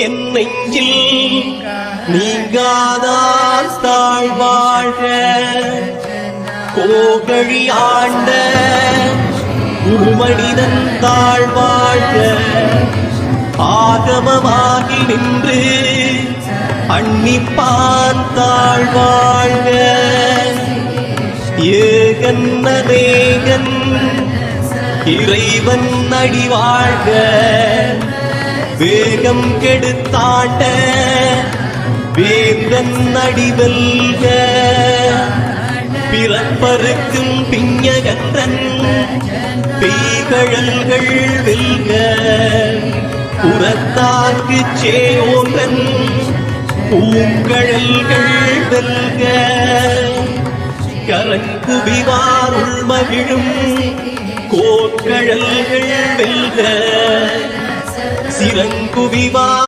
என் நெஞ்சில் நீங்காதான் தாழ்வாழ்க. கோகழி ஆண்ட உருமனிதன் தாழ்வாழ்க. ஆகமமாகி நின்று அன்னிப்பான் தாழ்வாழ்க. ஏகன் அநேகன் இறைவன் அடிவாழ்க. வேகம் கெடுத்தாண்ட வேந்தன் அடிவெல்க. பிறப்பருக்கும் பிஞகத்தன் பெய்கழல்கள் வெல்க. புறத்தாக்கு சேயோகன் பூங்கழல்கள் வெல்க. கரங்குவிவார் உள்மகிழும் கோட்கழல்கள் வெல்க. சிறங்குவிவார்